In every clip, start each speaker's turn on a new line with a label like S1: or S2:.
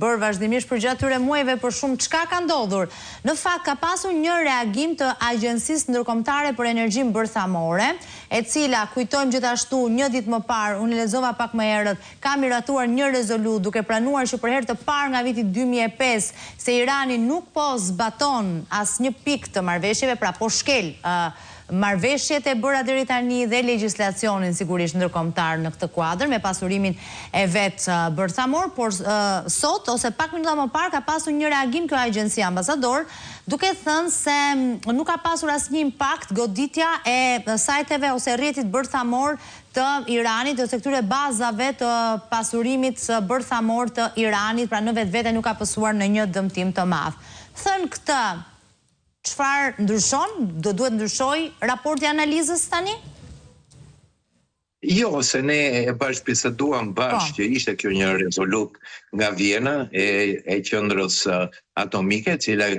S1: bërë vazhdimisht për gjatë këtyre muajve, për shumë çka ka ndodhur. Në fakt ka pasur një reagim të Agjencisë Ndërkombëtare për Energjinë Bërthamore, e cila, kujtojmë gjithashtu, një ditë më parë, unë lexova pak më herët, ka miratuar një rezolut duke pranuar që për herë të parë nga viti 2005 se Irani nuk po zbaton asnjë pikë të marrëveshjeve, pra po shkel marrëveshjet e bëra deri tani dhe legjislacionin sigurisht ndërkombëtar në këtë kuadër me pasurimin e vet bërthamor, por sot ose pak minuta më parë ka pasur një reagim kjo agjencia ambasador, duke thënë se nuk ka pasur asnjë impakt goditja e sajteve ose rrjetit bërthamor të Iranit ose këtyre bazave të pasurimit bërthamor të Iranit, pra në vetvete nuk ka pësuar në një dëmtim të madh. Thënë këtë, çfarë ndryshon? Do duhet ndryshoj raporti analizës tani?
S2: Jo, se ne e bashkëbiseduam bashkë që ishte kjo një rezolut nga Vjena e qendrës atomike, cila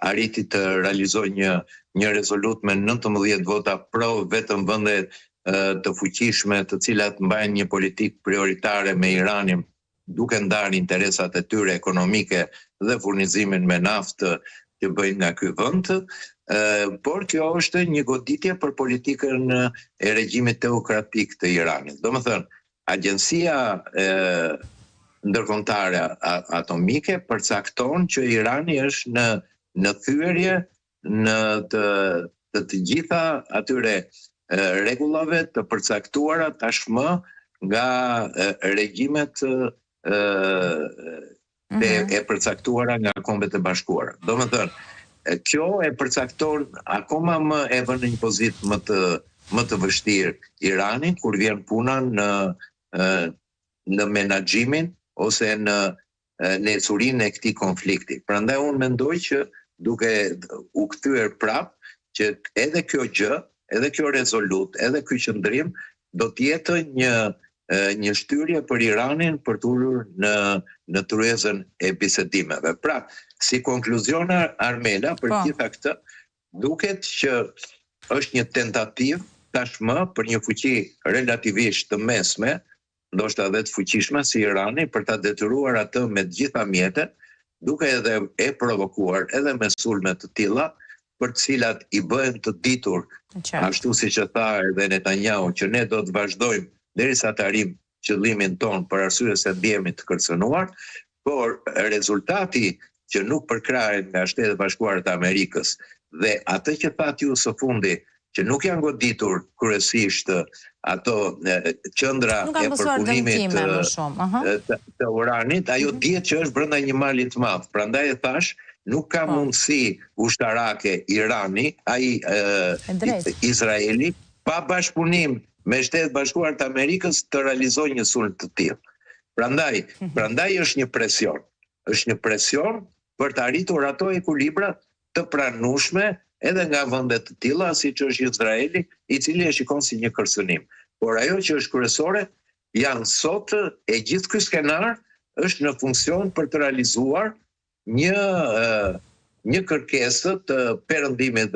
S2: arriti të realizojë një rezolut me 19 vota pro, vetëm vende të fuqishme të cilat mbajnë një politikë prioritare me Iranin, duke ndarë interesat e tyre ekonomike dhe furnizimin me naftë që bëjnë nga ky vend, por kjo është një goditje për politikën e regjimit teokratik të Iranit. Domethënë, Agjencia Ndërkombëtare Atomike përcakton që Irani është në thyerje në të gjitha atyre rregullave të përcaktuara tashmë nga regjimet e përcaktuara nga Kombet e Bashkuara. Domethënë, kjo e përcakton akoma më e vën në një pozitë më të vështirë Iranin kur vjen puna në menaxhimin ose në ecurinë e këtij konflikti. Prandaj unë mendoj që duke u kthyer prap që edhe kjo gjë, edhe kjo rezolut, edhe ky qendrim do të jetë një shtyrje për Iranin për të ulur në tryezën e bisedimeve. Pra, si konkluzion Armela për gjitha këtë, duket që është një tentativë tashmë për një fuqi relativisht të mesme, ndoshta edhe të fuqishme si Irani, për ta detyruar atë me të gjitha mjetet, duke edhe e provokuar edhe me sulme të tilla, për të cilat i bëhen të ditur, ashtu siç e tha edhe Netanyahu, që ne do të vazhdojmë derisa të arrijmë qëllimin ton për arsye se ndihemi të kërcënuar, por rezultati që nuk përkrahet nga Shtetet Bashkuara të Amerikës dhe atë që thatë ju së fundi, që nuk janë goditur kryesisht ato qendra e përpunimit të uranit, ajo dihet që është brenda një mali të madh. Prandaj e thash, nuk ka mundësi ushtarake Irani, ai Izraeli, pa bashkëpunim me Shtetet Bashkuara të Amerikës të realizojë një sulm të tillë. Prandaj është një presion. Është një presion për të arritur ato ekuilibra të pranueshme edhe nga vende të tilla siç është Izraeli, i cili e shikon si një kërcënim. Por ajo që është kryesore janë sot e gjithë ky skenar është në funksion për të realizuar një kërkesë të perëndimit